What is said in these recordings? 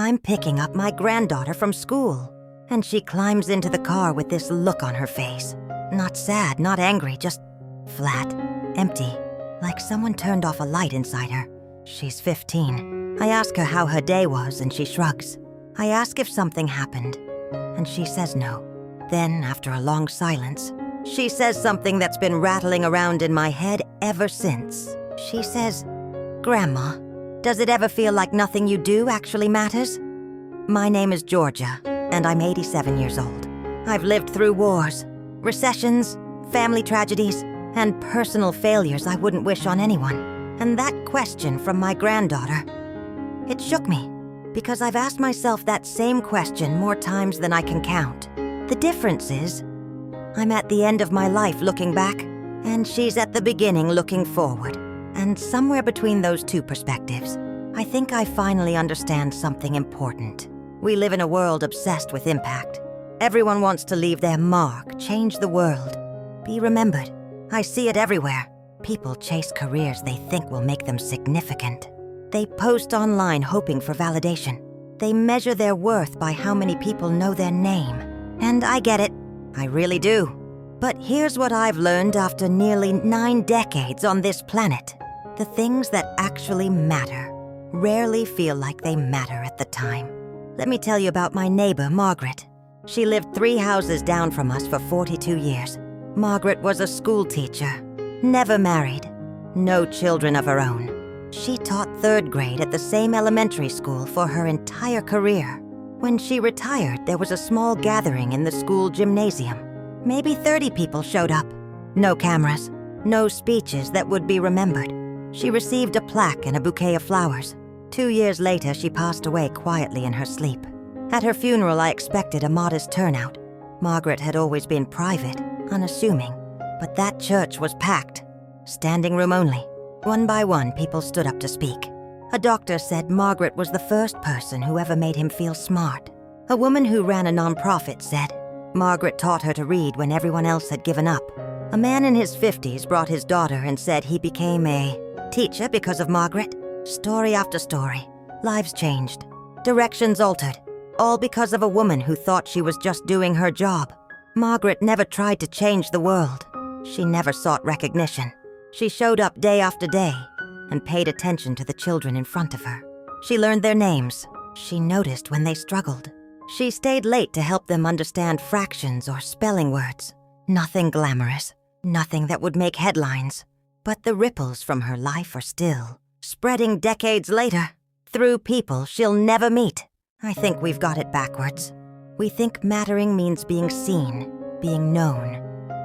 I'm picking up my granddaughter from school, and she climbs into the car with this look on her face. Not sad, not angry, just flat, empty, like someone turned off a light inside her. She's 15. I ask her how her day was, and she shrugs. I ask if something happened, and she says no. Then, after a long silence, she says something that's been rattling around in my head ever since. She says, "Grandma, does it ever feel like nothing you do actually matters?" My name is Georgia, and I'm 87 years old. I've lived through wars, recessions, family tragedies, and personal failures I wouldn't wish on anyone. And that question from my granddaughter, it shook me, because I've asked myself that same question more times than I can count. The difference is, I'm at the end of my life looking back, and she's at the beginning looking forward. And somewhere between those two perspectives, I think I finally understand something important. We live in a world obsessed with impact. Everyone wants to leave their mark, change the world, be remembered. I see it everywhere. People chase careers they think will make them significant. They post online hoping for validation. They measure their worth by how many people know their name. And I get it. I really do. But here's what I've learned after nearly 9 decades on this planet. The things that actually matter rarely feel like they matter at the time. Let me tell you about my neighbor, Margaret. She lived 3 houses down from us for 42 years. Margaret was a school teacher, never married, no children of her own. She taught 3rd grade at the same elementary school for her entire career. When she retired, there was a small gathering in the school gymnasium. Maybe 30 people showed up. No cameras, no speeches that would be remembered. She received a plaque and a bouquet of flowers. 2 years later, she passed away quietly in her sleep. At her funeral, I expected a modest turnout. Margaret had always been private, unassuming, but that church was packed. Standing room only. One by one, people stood up to speak. A doctor said Margaret was the first person who ever made him feel smart. A woman who ran a nonprofit said Margaret taught her to read when everyone else had given up. A man in his 50s brought his daughter and said he became a teacher because of Margaret. Story after story. Lives changed. Directions altered. All because of a woman who thought she was just doing her job. Margaret never tried to change the world. She never sought recognition. She showed up day after day and paid attention to the children in front of her. She learned their names. She noticed when they struggled. She stayed late to help them understand fractions or spelling words. Nothing glamorous, nothing that would make headlines. But the ripples from her life are still spreading decades later through people she'll never meet. I think we've got it backwards. We think mattering means being seen, being known,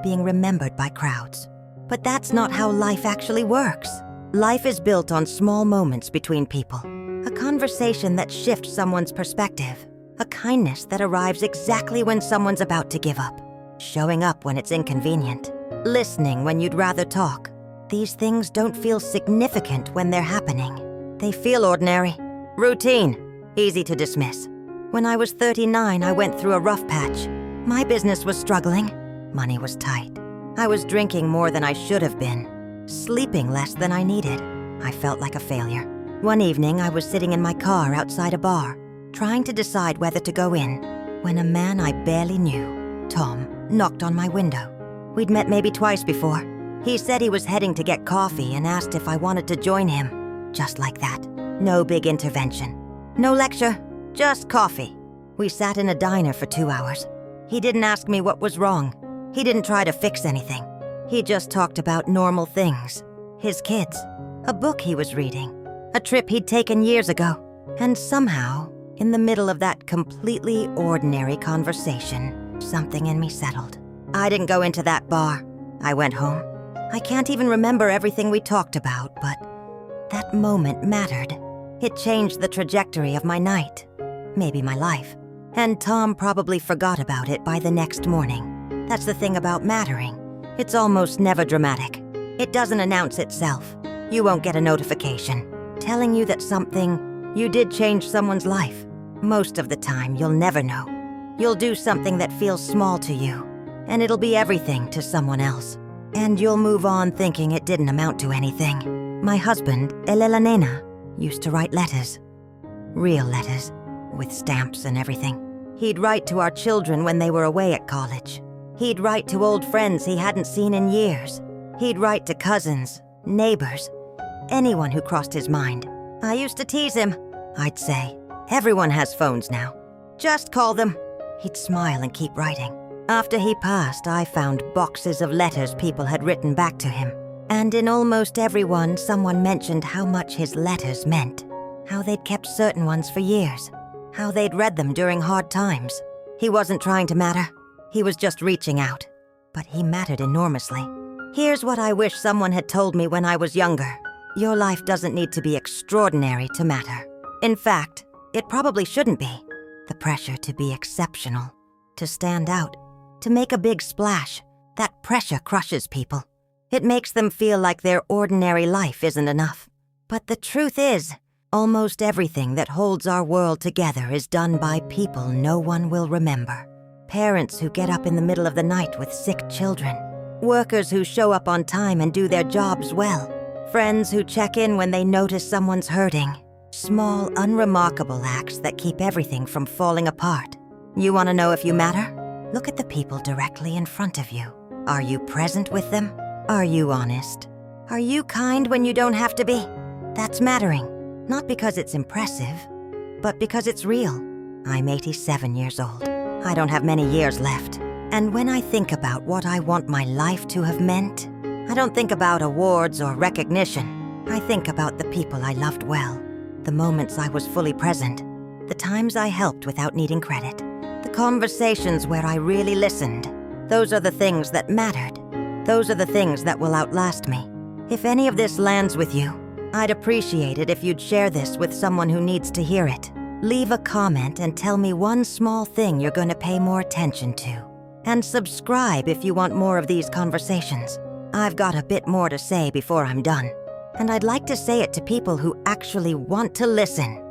being remembered by crowds. But that's not how life actually works. Life is built on small moments between people. A conversation that shifts someone's perspective. A kindness that arrives exactly when someone's about to give up. Showing up when it's inconvenient. Listening when you'd rather talk. These things don't feel significant when they're happening. They feel ordinary. Routine. Easy to dismiss. When I was 39, I went through a rough patch. My business was struggling. Money was tight. I was drinking more than I should have been. Sleeping less than I needed. I felt like a failure. One evening, I was sitting in my car outside a bar, trying to decide whether to go in, when a man I barely knew, Tom, knocked on my window. We'd met maybe twice before. He said he was heading to get coffee and asked if I wanted to join him. Just like that. No big intervention. No lecture, just coffee. We sat in a diner for 2 hours. He didn't ask me what was wrong. He didn't try to fix anything. He just talked about normal things. His kids, a book he was reading, a trip he'd taken years ago. And somehow, in the middle of that completely ordinary conversation, something in me settled. I didn't go into that bar. I went home. I can't even remember everything we talked about, but that moment mattered. It changed the trajectory of my night, maybe my life. And Tom probably forgot about it by the next morning. That's the thing about mattering. It's almost never dramatic. It doesn't announce itself. You won't get a notification telling you that you did change someone's life. Most of the time, you'll never know. You'll do something that feels small to you, and it'll be everything to someone else. And you'll move on thinking it didn't amount to anything. My husband, Elena Nena, used to write letters. Real letters. with stamps and everything. He'd write to our children when they were away at college. He'd write to old friends he hadn't seen in years. He'd write to cousins, neighbors, anyone who crossed his mind. I used to tease him. I'd say, "Everyone has phones now. Just call them." He'd smile and keep writing. After he passed, I found boxes of letters people had written back to him. And in almost every one, someone mentioned how much his letters meant. How they'd kept certain ones for years. How they'd read them during hard times. He wasn't trying to matter. He was just reaching out. But he mattered enormously. Here's what I wish someone had told me when I was younger. Your life doesn't need to be extraordinary to matter. In fact, it probably shouldn't be. The pressure to be exceptional, to stand out, to make a big splash, that pressure crushes people. It makes them feel like their ordinary life isn't enough. But the truth is, almost everything that holds our world together is done by people no one will remember. Parents who get up in the middle of the night with sick children. Workers who show up on time and do their jobs well. Friends who check in when they notice someone's hurting. Small, unremarkable acts that keep everything from falling apart. You want to know if you matter? Look at the people directly in front of you. Are you present with them? Are you honest? Are you kind when you don't have to be? That's mattering. Not because it's impressive, but because it's real. I'm 87 years old. I don't have many years left. And when I think about what I want my life to have meant, I don't think about awards or recognition. I think about the people I loved well, the moments I was fully present, the times I helped without needing credit, the conversations where I really listened. Those are the things that mattered. Those are the things that will outlast me. If any of this lands with you, I'd appreciate it if you'd share this with someone who needs to hear it. Leave a comment and tell me one small thing you're going to pay more attention to. And subscribe if you want more of these conversations. I've got a bit more to say before I'm done. And I'd like to say it to people who actually want to listen.